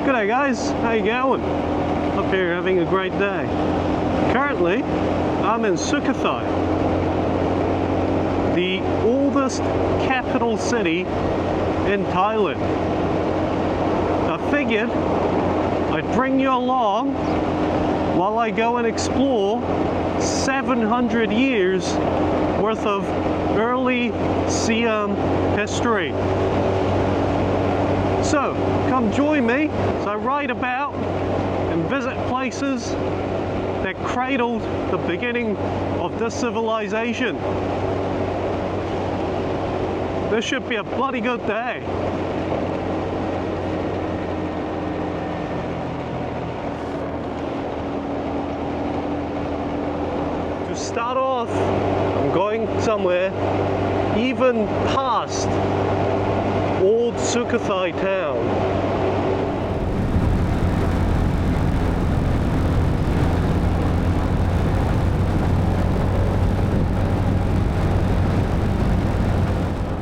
G'day guys, how you going? Hope you're having a great day. Currently, I'm in Sukhothai, the oldest capital city in Thailand. I figured I'd bring you along while I go and explore 700 years worth of early Siam history. So, come join me as I ride about and visit places that cradled the beginning of this civilization. This should be a bloody good day. To start off, I'm going somewhere even past old Sukhothai town.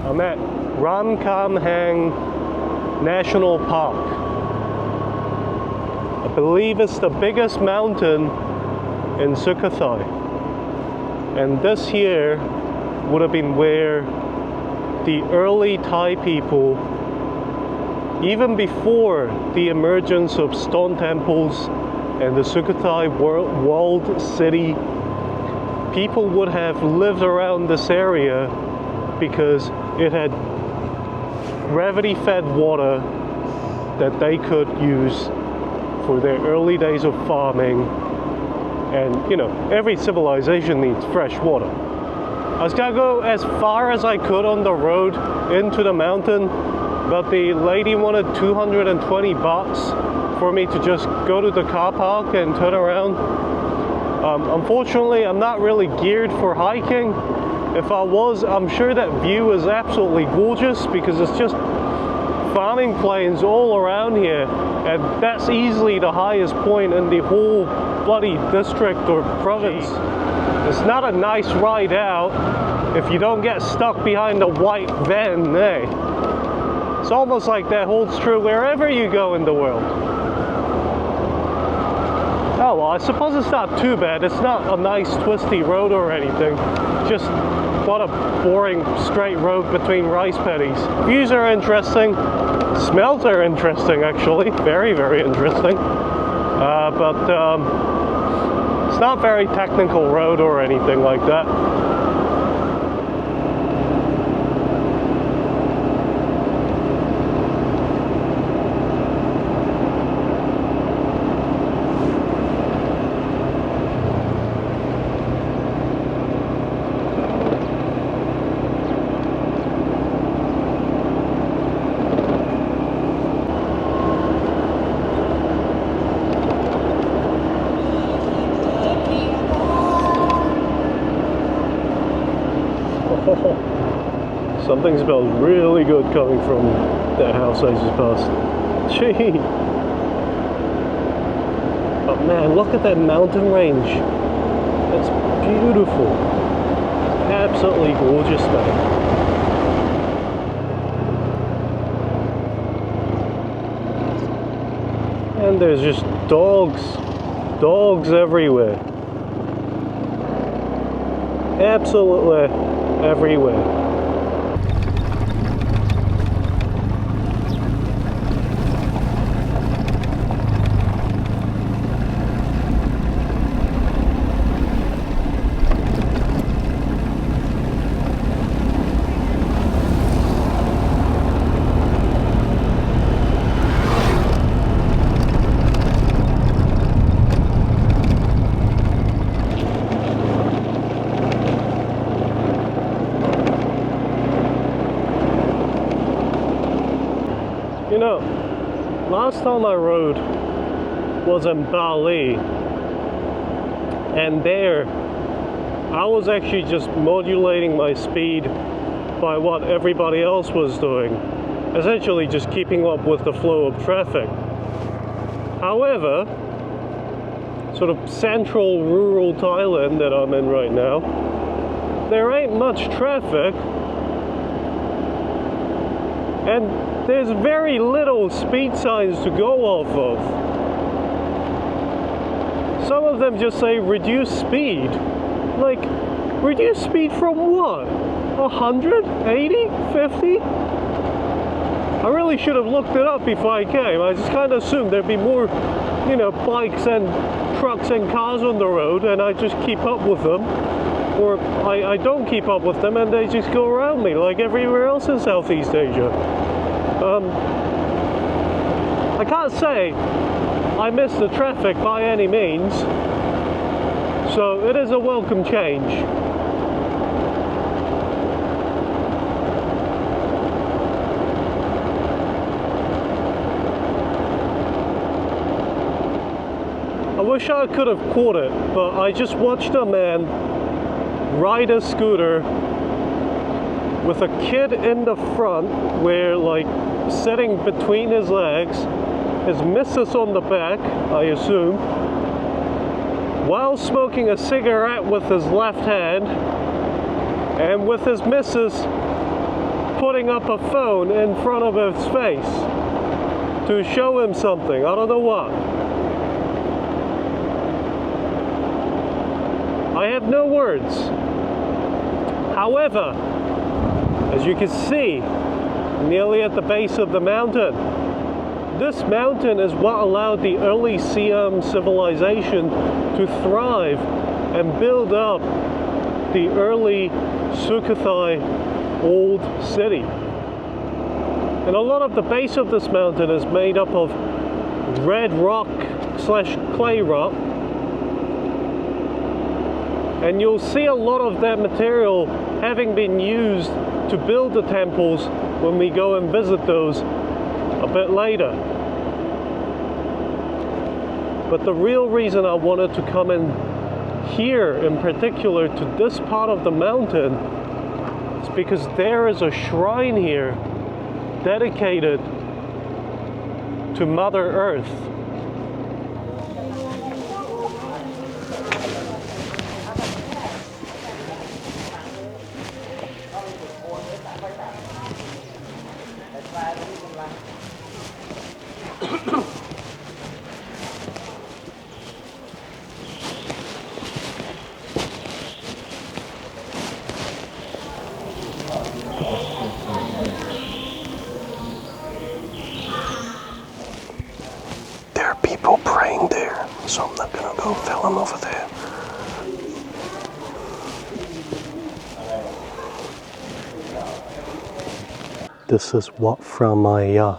I'm at Ram Kam Hang National Park. I believe it's the biggest mountain in Sukhothai. And this here would have been where the early Thai people, even before the emergence of stone temples and the Sukhothai walled city, people would have lived around this area because it had gravity-fed water that they could use for their early days of farming. And you know, every civilization needs fresh water. I was gonna go as far as I could on the road into the mountain, but the lady wanted 220 bahts for me to just go to the car park and turn around. Unfortunately, I'm not really geared for hiking. If I was, I'm sure that view is absolutely gorgeous because it's just farming plains all around here, and that's easily the highest point in the whole bloody district or province. It's not a nice ride out if you don't get stuck behind a white van, eh? It's almost like that holds true wherever you go in the world. Oh well, I suppose it's not too bad. It's not a nice twisty road or anything. Just what a boring straight road between rice paddies. Views are interesting. Smells are interesting, actually. Very, very interesting. But it's not very technical road or anything like that. Something smells really good coming from that house I just passed. Gee! But man, look at that mountain range. It's beautiful. Absolutely gorgeous, man. And there's just dogs everywhere. Absolutely everywhere. You know, last time I rode was in Bali, and there I was actually just modulating my speed by what everybody else was doing, essentially just keeping up with the flow of traffic. However, sort of central rural Thailand that I'm in right now, there ain't much traffic, And there's very little speed signs to go off of. Some of them just say reduce speed. Like, reduce speed from what? 100? 80? 50? I really should have looked it up before I came. I just kind of assumed there'd be more, you know, bikes and trucks and cars on the road, and I just keep up with them. Or I don't keep up with them and they just go around me like everywhere else in Southeast Asia. I can't say I miss the traffic by any means, so it is a welcome change. I wish I could have caught it, but I just watched a man ride a scooter with a kid in the front, where like sitting between his legs, his missus on the back, I assume, while smoking a cigarette with his left hand, and with his missus putting up a phone in front of his face to show him something. I don't know what. I have no words. However, as you can see, nearly at the base of the mountain, this mountain is what allowed the early Siam civilization to thrive and build up the early Sukhothai old city. And a lot of the base of this mountain is made up of red rock / clay rock. And you'll see a lot of that material having been used to build the temples when we go and visit those a bit later. But the real reason I wanted to come in here in particular to this part of the mountain is because there is a shrine here dedicated to Mother Earth. There are people praying there, so I'm not gonna go film over there. This is Wat Phra Maya,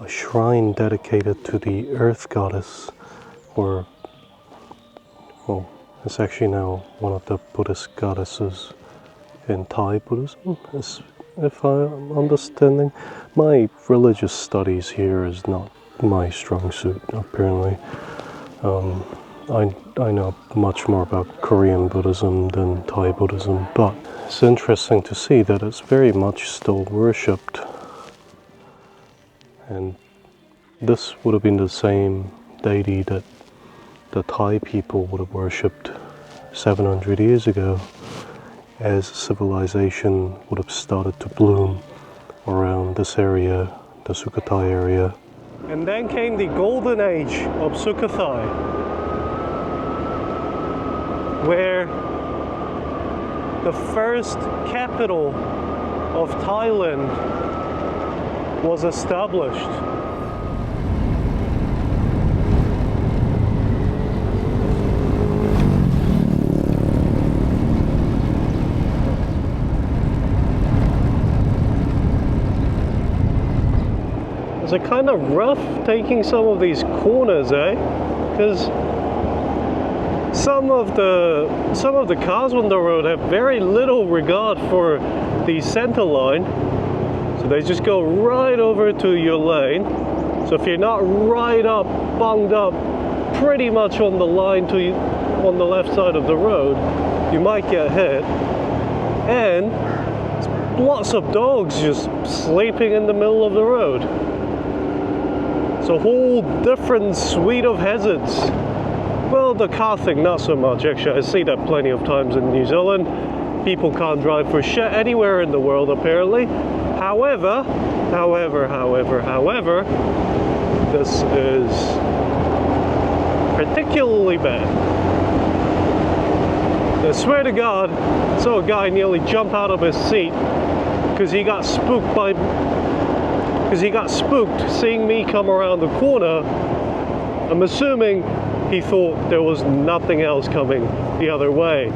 a shrine dedicated to the earth goddess, or, well, it's actually now one of the Buddhist goddesses in Thai Buddhism, if I'm understanding. My religious studies here is not my strong suit, apparently. I know much more about Korean Buddhism than Thai Buddhism, but it's interesting to see that it's very much still worshipped. And this would have been the same deity that the Thai people would have worshipped 700 years ago, as civilization would have started to bloom around this area, the Sukhothai area. And then came the golden age of Sukhothai, where the first capital of Thailand was established. It's kind of rough taking some of these corners, because some of the cars on the road have very little regard for the center line, so they just go right over to your lane. So if you're not right up, bunged up pretty much on the line on the left side of the road, you might get hit. And lots of dogs just sleeping in the middle of the road. It's a whole different suite of hazards. Well, the car thing, not so much. Actually, I see that plenty of times in New Zealand. People can't drive for shit anywhere in the world, apparently. However, this is particularly bad. I swear to God, I saw a guy nearly jump out of his seat because he got spooked seeing me come around the corner. I'm assuming he thought there was nothing else coming the other way.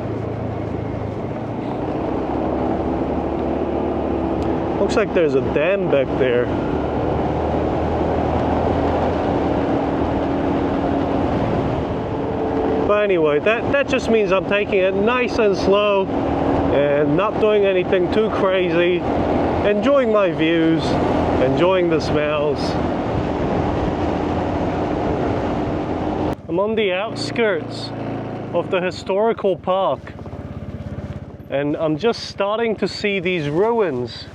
Looks like there's a dam back there. But anyway, that just means I'm taking it nice and slow and not doing anything too crazy, enjoying my views, enjoying the smells. I'm on the outskirts of the historical park and I'm just starting to see these ruins.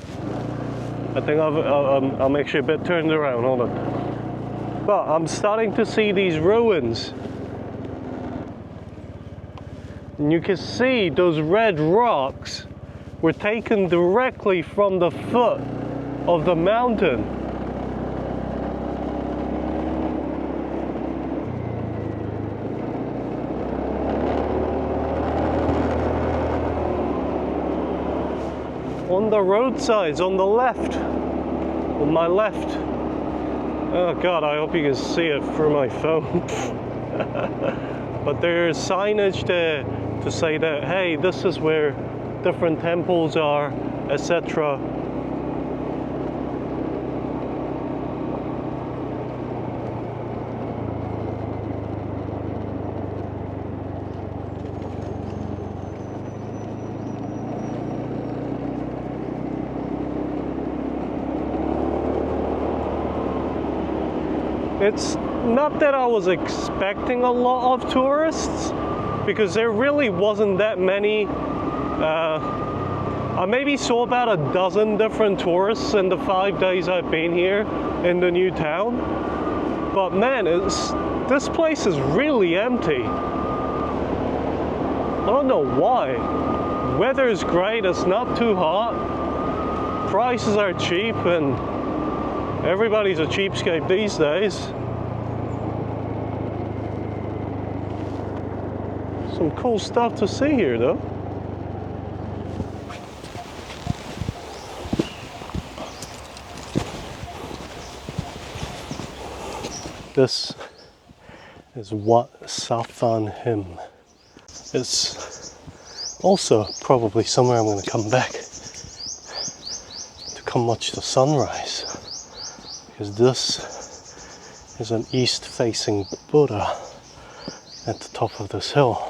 I think I'm actually a bit turned around, hold on. But I'm starting to see these ruins. And you can see those red rocks were taken directly from the foot of the mountain. On the roadsides, on the left, on my left. Oh God, I hope you can see it through my phone. But there's signage there to say that, hey, this is where different temples are, etc. It's not that I was expecting a lot of tourists, because there really wasn't that many. I maybe saw about a dozen different tourists in the 5 days I've been here in the new town. But man, this place is really empty. I don't know why. Weather is great, it's not too hot. Prices are cheap and everybody's a cheapskate these days. Some cool stuff to see here though. This is Wat Sathon Him. It's also probably somewhere I'm going to come back to come watch the sunrise, because this is an east facing Buddha at the top of this hill.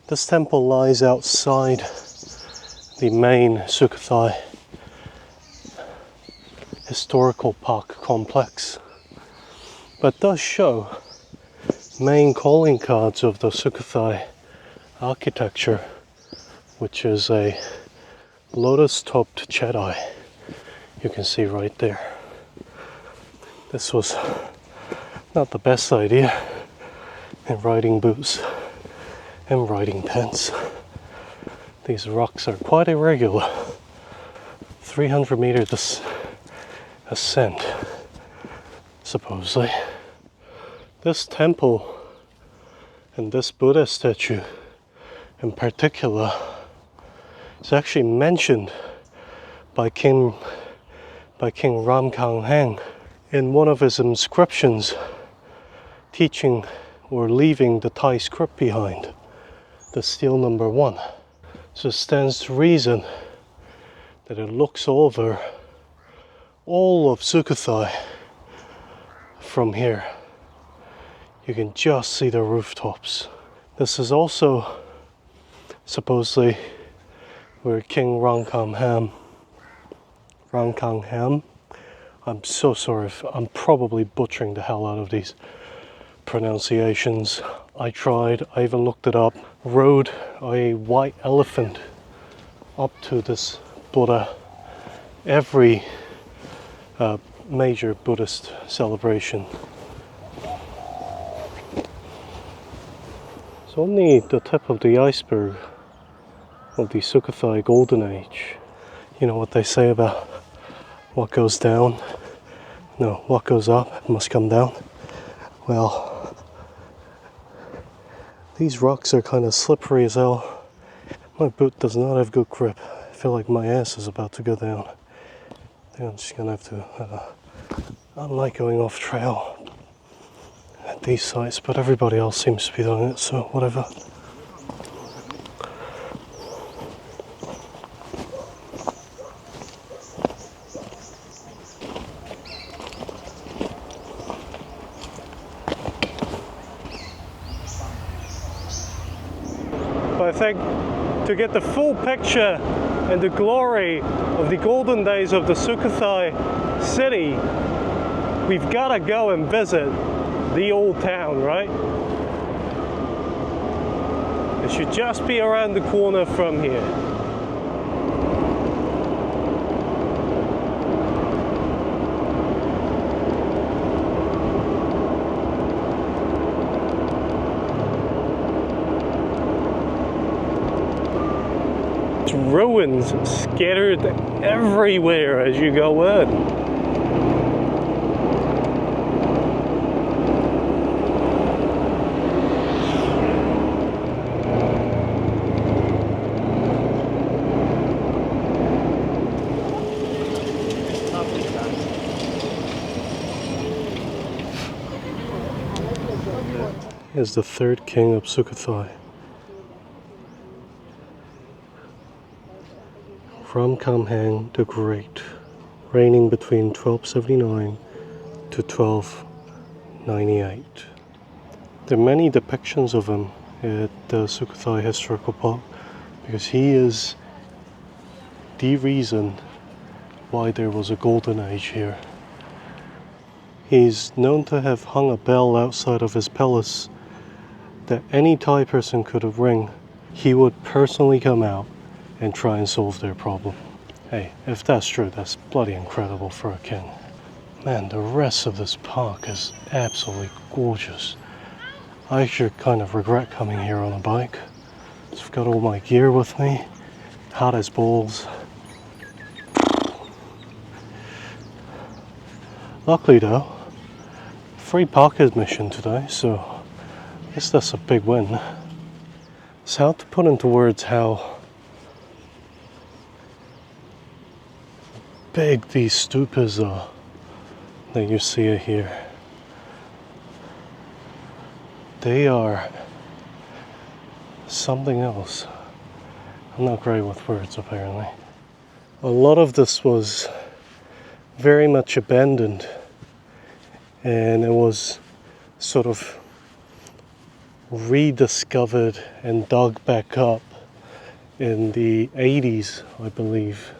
This temple lies outside the main Sukhothai historical park complex, but does show main calling cards of the Sukhothai architecture, which is a lotus-topped chedai. You can see right there. This was not the best idea in riding boots and riding pants. These rocks are quite irregular. 300 meters ascent, supposedly. This temple and this Buddha statue in particular is actually mentioned by King Ramkang in one of his inscriptions, teaching or leaving the Thai script behind, the stele number 1. So it stands to reason that it looks over all of Sukhothai from here. You can just see the rooftops. This is also supposedly where King Ramkang, I'm so sorry if I'm probably butchering the hell out of these pronunciations. I tried, I even looked it up, rode a white elephant up to this Buddha every major Buddhist celebration. It's only the tip of the iceberg of the Sukhothai Golden Age. You know what they say about what goes down? No, what goes up must come down. Well, these rocks are kind of slippery as hell. My boot does not have good grip. I feel like my ass is about to go down. I think I'm just gonna have to, I don't like going off trail at these sites, but everybody else seems to be doing it, so whatever. But I think to get the full picture and the glory of the golden days of the Sukhothai city, we've got to go and visit the old town, right? It should just be around the corner from here. Ruins scattered everywhere as you go in. Here's the third king of Sukhothai. From Kamhang the Great, reigning between 1279 to 1298. There are many depictions of him at the Sukhothai Historical Park because he is the reason why there was a golden age here. He's known to have hung a bell outside of his palace that any Thai person could ring. He would personally come out and try and solve their problem. Hey, if that's true, that's bloody incredible for a king. Man, the rest of this park is absolutely gorgeous. I actually kind of regret coming here on a bike. So I've got all my gear with me, hot as balls. Luckily though, free park admission today, so I guess that's a big win. It's hard to put into words how big these stupas are that you see here. They are something else. I'm not great with words apparently. A lot of this was very much abandoned and it was sort of rediscovered and dug back up in the 80s, I believe.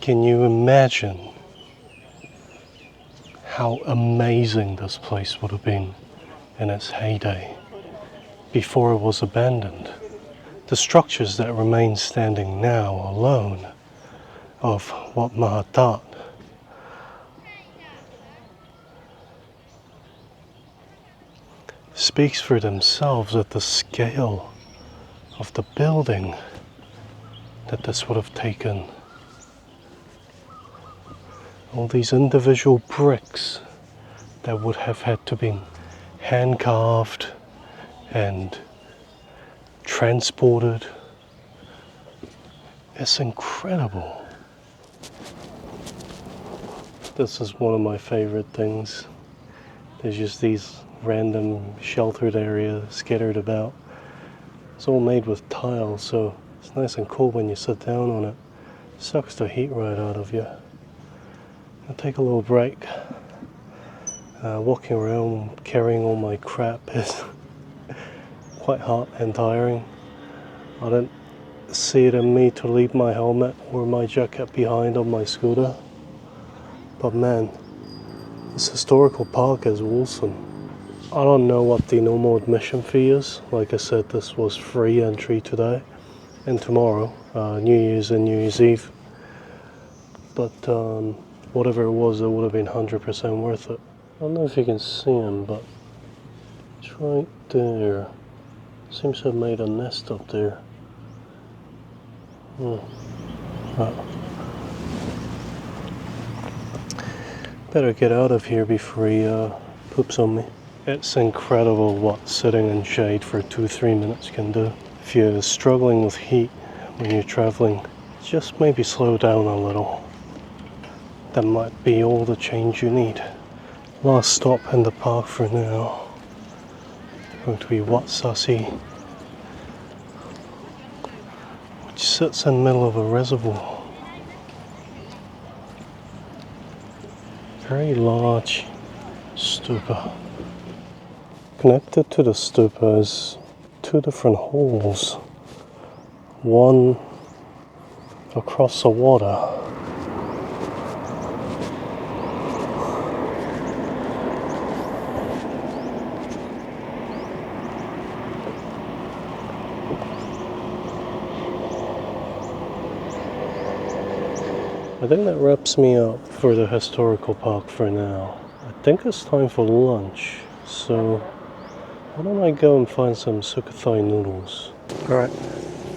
Can you imagine how amazing this place would have been in its heyday before it was abandoned? The structures that remain standing now alone of what Maha taught speaks for themselves at the scale of the building that this would have taken. All these individual bricks that would have had to be hand carved and transported. It's incredible. This is one of my favorite things. There's just these random sheltered areas scattered about. It's all made with tile, so it's nice and cool when you sit down on it. Sucks the heat right out of you. I'll take a little break. Walking around carrying all my crap is quite hot and tiring. I didn't see it in me to leave my helmet or my jacket behind on my scooter. But man, this historical park is awesome. I don't know what the normal admission fee is. Like I said, this was free entry today and tomorrow, New Year's and New Year's Eve. But whatever it was, it would have been 100% worth it. I don't know if you can see him, but it's right there. Seems to have made a nest up there. Better get out of here before he poops on me. It's incredible what sitting in shade for 2-3 minutes can do. If you're struggling with heat when you're traveling, just maybe slow down a little. That might be all the change you need. Last stop in the park for now. Going to be Wat Sasi, which sits in the middle of a reservoir. Very large stupa. Connected to the stupa is 2 different holes. One across the water. I think that wraps me up for the historical park for now. I think it's time for lunch, so why don't I go and find some Sukhothai noodles. Alright,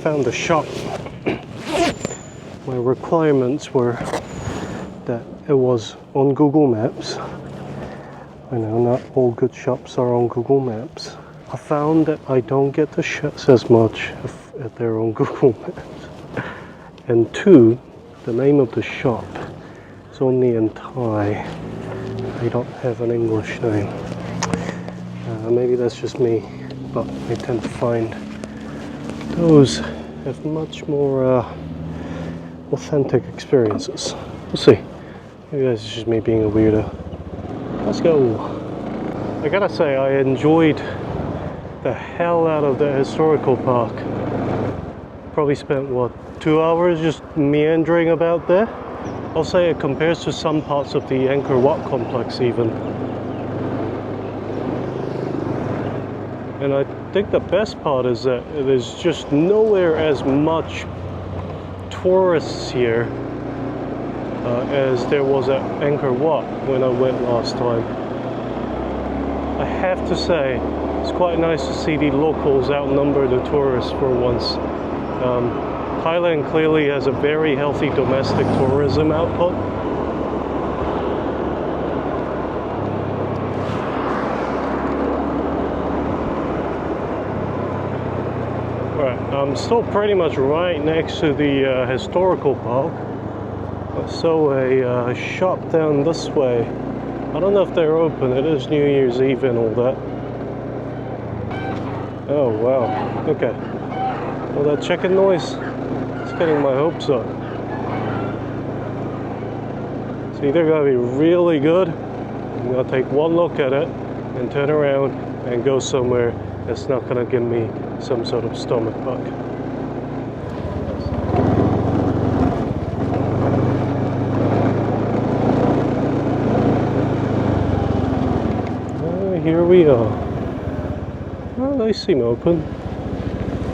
found a shop. My requirements were that it was on Google Maps. I know not all good shops are on Google Maps. I found that I don't get the shots as much if they're on Google Maps. And 2, the name of the shop is only in Thai. They don't have an English name. Maybe that's just me, but I tend to find those have much more authentic experiences. We'll see. Maybe that's just me being a weirdo. Let's go. I gotta say, I enjoyed the hell out of the historical park. Probably spent, what, 2 hours just meandering about there. I'll say it compares to some parts of the Angkor Wat complex even. And I think the best part is that there's just nowhere as much tourists here as there was at Angkor Wat when I went last time. I have to say, it's quite nice to see the locals outnumber the tourists for once. Thailand clearly has a very healthy domestic tourism output. Alright, I'm still pretty much right next to the historical park. I saw a shop down this way. I don't know if they're open. It is New Year's Eve and all that. Oh wow, okay. Well, that chicken noise, it's getting my hopes up. It's either gonna be really good, I'm gonna take one look at it and turn around and go somewhere that's not gonna give me some sort of stomach bug. Here we are. Oh, they seem open.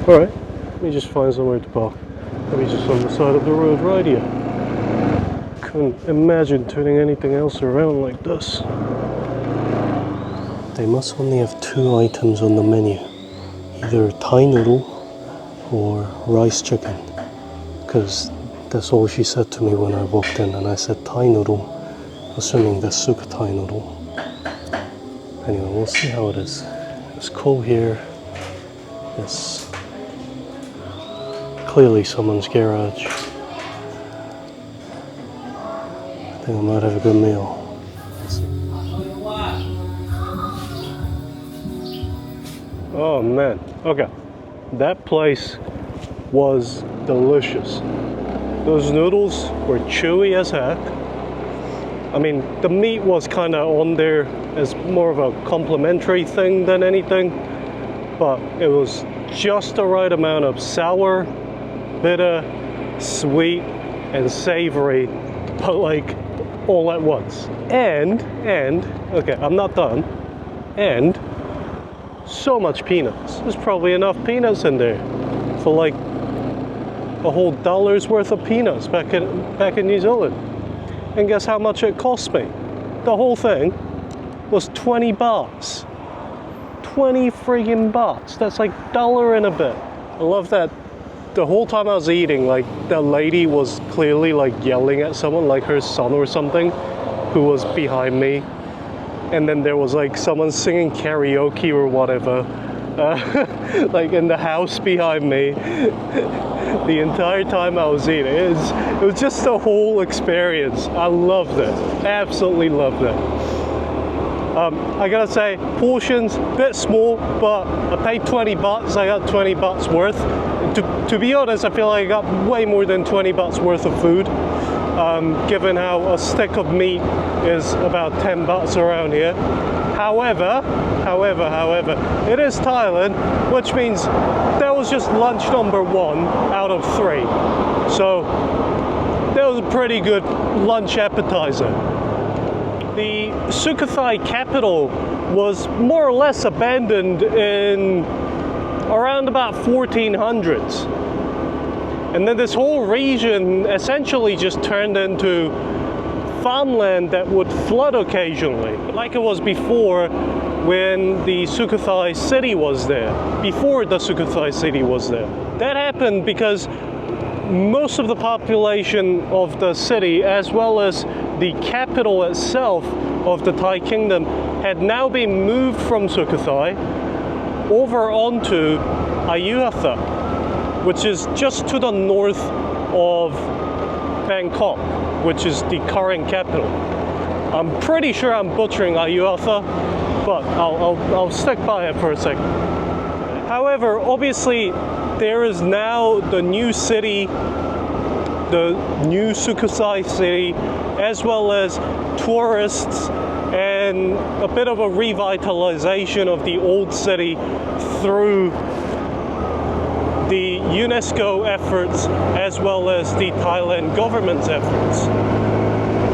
Alright, let me just find somewhere to park. Maybe just on the side of the road right here. Couldn't imagine turning anything else around like this. They must only have 2 items on the menu. Either Thai noodle or rice chicken. Because that's all she said to me when I walked in, and I said Thai noodle, assuming that's Sukhothai noodle. Anyway, we'll see how it is. It's cool here. It's clearly someone's garage. I think I might have a good meal. Let's see. Oh man, okay. That place was delicious. Those noodles were chewy as heck. I mean, the meat was kind of on there as more of a complimentary thing than anything, but it was just the right amount of sour, bitter, sweet, and savory, but like all at once. And, okay, I'm not done. And so much peanuts. There's probably enough peanuts in there for like a whole $1's worth of peanuts back in New Zealand. And guess how much it cost me? The whole thing was 20 bahts. 20 friggin' bahts. That's like $1 and a bit. I love that. The whole time I was eating, like, the lady was clearly like yelling at someone, like her son or something, who was behind me. And then there was like someone singing karaoke or whatever, like in the house behind me. The entire time I was eating. It was just a whole experience. I loved it. Absolutely loved it. I gotta say, portions, a bit small, but I paid 20 bahts. I got 20 bahts worth. To be honest, I feel like I got way more than 20 bahts worth of food, given how a stick of meat is about 10 bahts around here. However, it is Thailand, which means that was just lunch number 1 out of 3. So that was a pretty good lunch appetizer. The Sukhothai capital was more or less abandoned in around about 1400s. And then this whole region essentially just turned into farmland that would flood occasionally, like it was before when the Sukhothai city was there, before the Sukhothai city was there. That happened because most of the population of the city, as well as the capital itself of the Thai kingdom, had now been moved from Sukhothai over onto Ayutthaya, which is just to the north of Bangkok, which is the current capital. I'm pretty sure I'm butchering Ayutthaya, but I'll stick by it for a second. However, obviously, there is now the new city, the new Sukhothai city, as well as tourists and a bit of a revitalization of the old city through the UNESCO efforts as well as the Thailand government's efforts.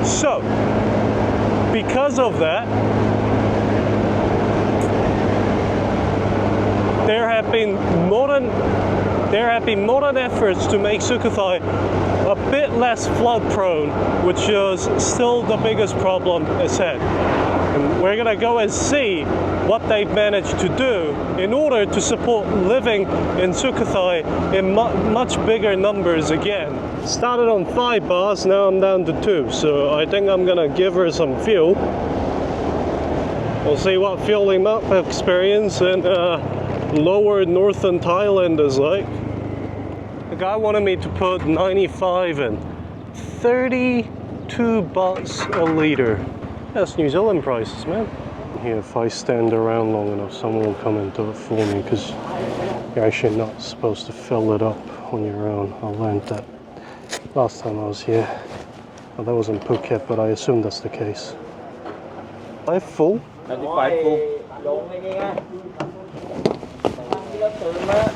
So, because of that, there have been modern efforts to make Sukhothai a bit less flood prone, which is still the biggest problem it's had. And we're gonna go and see what they've managed to do in order to support living in Sukhothai in much bigger numbers again. Started on 5 bars, now I'm down to 2, so I think I'm gonna give her some fuel. We'll see what fueling up experience in lower northern Thailand is like. The guy wanted me to put 95 in. 32 bahts a litre. That's New Zealand prices, man. Here, if I stand around long enough, someone will come and do it for me, because you're actually not supposed to fill it up on your own. I learned that last time I was here. Well, that was in Phuket, but I assume that's the case. 5 full? 95 full.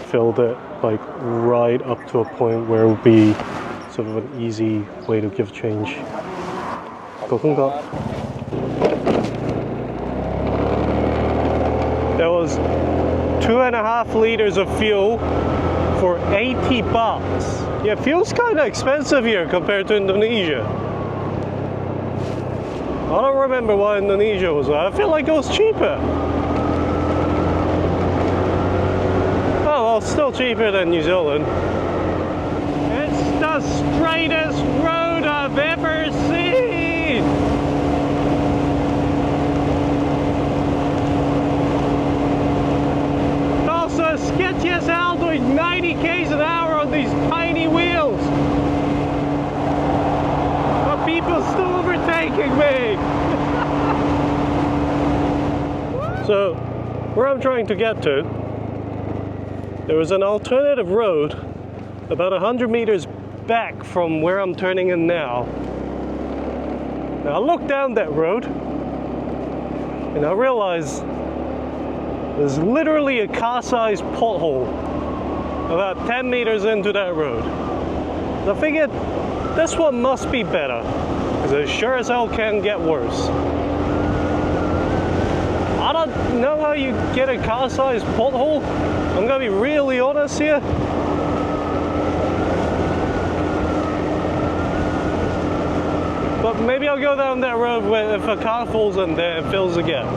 Filled it like right up to a point where it would be sort of an easy way to give change. That was 2.5 liters of fuel for 80 bahts. Yeah, fuel's kind of expensive here compared to Indonesia. I don't remember what Indonesia was like. I feel like it was cheaper. Oh, well, still cheaper than New Zealand. It's the straightest road I've ever seen! Also sketchy as hell doing 90 k's an hour on these tiny wheels. But people still overtaking me! So, where I'm trying to get to there was an alternative road about 100 meters back from where I'm turning in now. Now I looked down that road and I realized there's literally a car-sized pothole about 10 meters into that road. So I figured this one must be better, because it sure as hell can get worse. I don't know how you get a car-sized pothole. I'm gonna be really honest here. But maybe I'll go down that road where if a car falls in there, it fills again.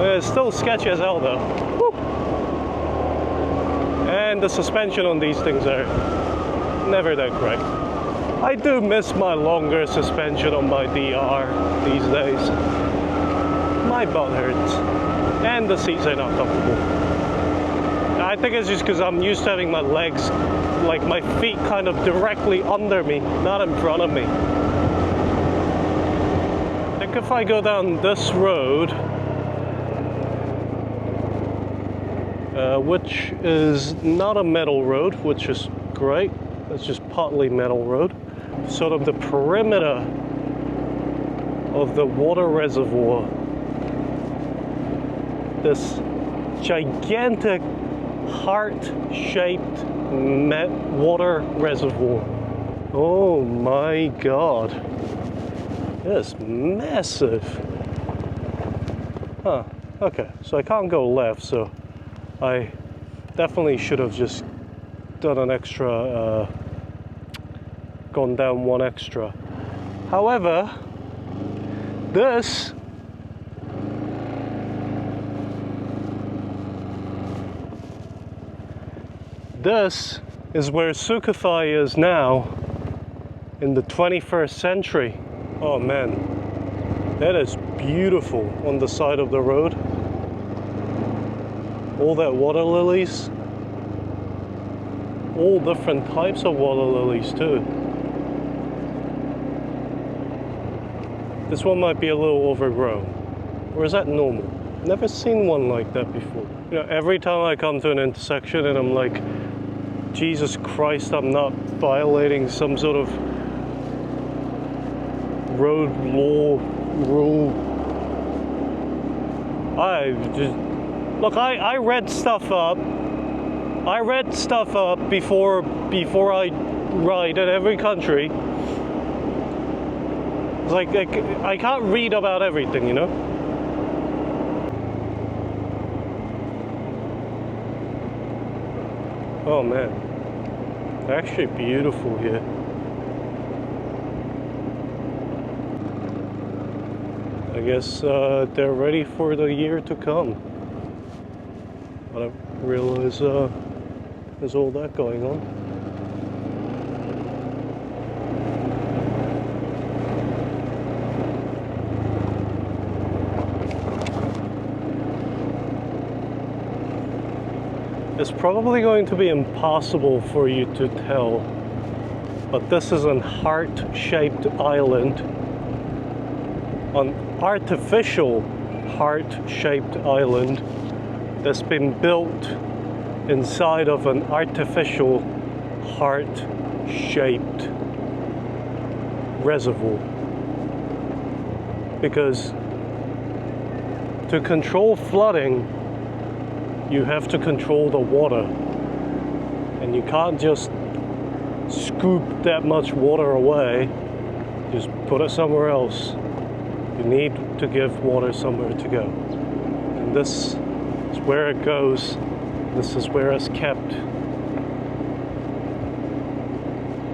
It's still sketchy as hell though. Woo. And the suspension on these things are never that great. I do miss my longer suspension on my DR these days. My butt hurts. And the seats are not comfortable. I think it's just because I'm used to having my legs, like my feet kind of directly under me, not in front of me. I think if I go down this road, which is not a metal road, which is great. It's just partly metal road. Sort of the perimeter of the water reservoir. This gigantic heart-shaped water reservoir. Oh my God. It's massive. Huh, okay, so I can't go left, so I definitely should have just done an extra, gone down one extra. However, this is where Sukhothai is now in the 21st century. Oh man, that is beautiful on the side of the road. All that water lilies. All different types of water lilies too. This one might be a little overgrown. Or is that normal? Never seen one like that before. You know, every time I come to an intersection and I'm like, Jesus Christ, I'm not violating some sort of road law rule. I just look. I read stuff up. I read stuff up before I ride in every country. It's like I can't read about everything, you know. Oh man, it's actually beautiful here. I guess they're ready for the year to come. I don't realize there's all that going on. It's probably going to be impossible for you to tell, but this is an heart-shaped island, an artificial heart-shaped island that's been built inside of an artificial heart-shaped reservoir. Because to control flooding, you have to control the water, and you can't just scoop that much water away, just put it somewhere else. You need to give water somewhere to go, and this is where it goes. This is where it's kept.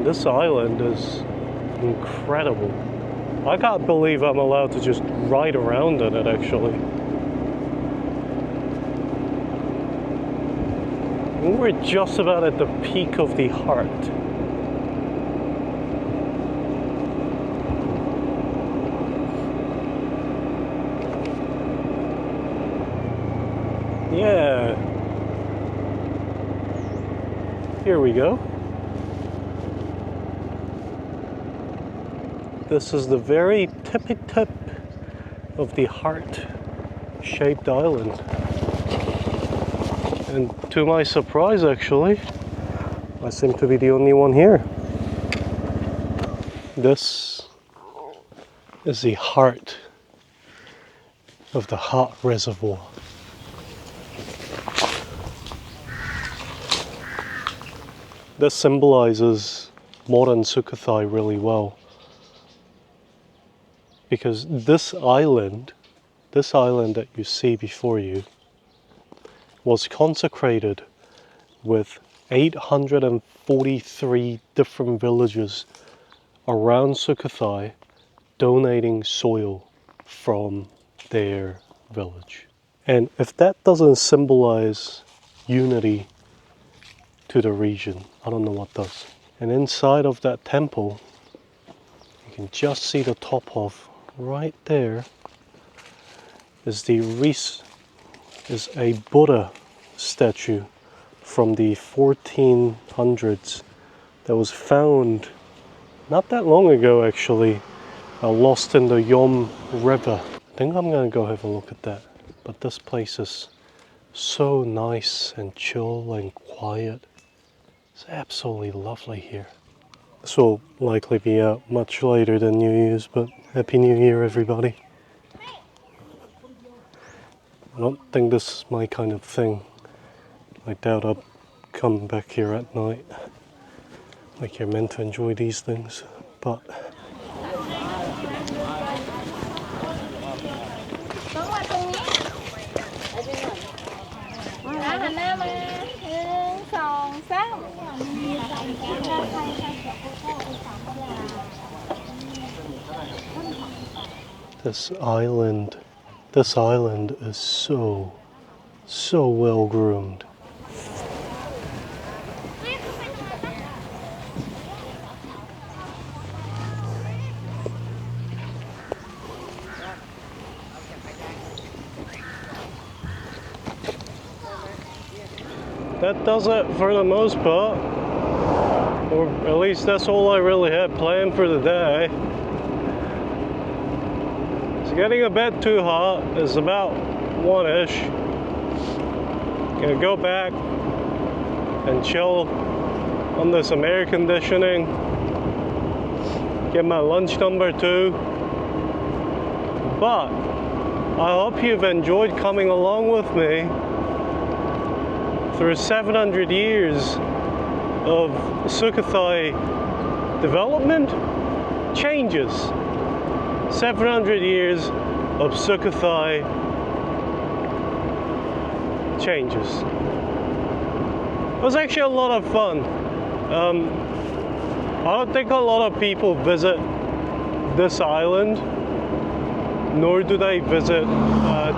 This island is incredible. I can't believe I'm allowed to just ride around in it, actually. We're just about at the peak of the heart. Yeah. Here we go. This is the very tippy tip of the heart-shaped island. And to my surprise, actually, I seem to be the only one here. This is the heart of the hot reservoir. This symbolizes modern Sukhothai really well, because this island that you see before you was consecrated with 843 different villages around Sukhothai donating soil from their village. And if that doesn't symbolize unity to the region, I don't know what does. And inside of that temple, you can just see the top of, right there, is a Buddha statue from the 1400s that was found not that long ago, actually, lost in the Yom River. I think I'm gonna go have a look at that. But this place is so nice and chill and quiet. It's absolutely lovely here. This will likely be out much later than New Year's, but Happy New Year, everybody. I don't think this is my kind of thing. I doubt I'll come back here at night. Like you're meant to enjoy these things, but this island is so well groomed. That does it for the most part, or at least that's all I really had planned for the day. It's getting a bit too hot. It's about 1-ish. Gonna go back and chill on this air conditioning. Get my lunch number 2. But I hope you've enjoyed coming along with me through 700 years of Sukhothai development, changes. 700 years of Sukhothai changes. It was actually a lot of fun. I don't think a lot of people visit this island, nor do they visit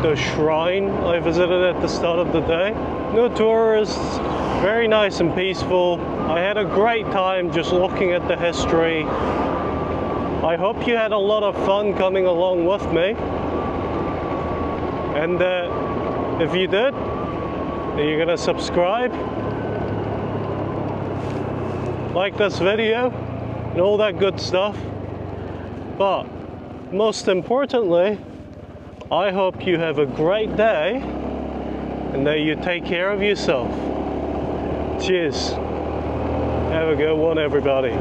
the shrine I visited at the start of the day. No tourists, very nice and peaceful. I had a great time just looking at the history. I hope you had a lot of fun coming along with me. And if you did, you're gonna subscribe, like this video, and all that good stuff. But most importantly, I hope you have a great day and that you take care of yourself. Cheers. Have a good one, everybody.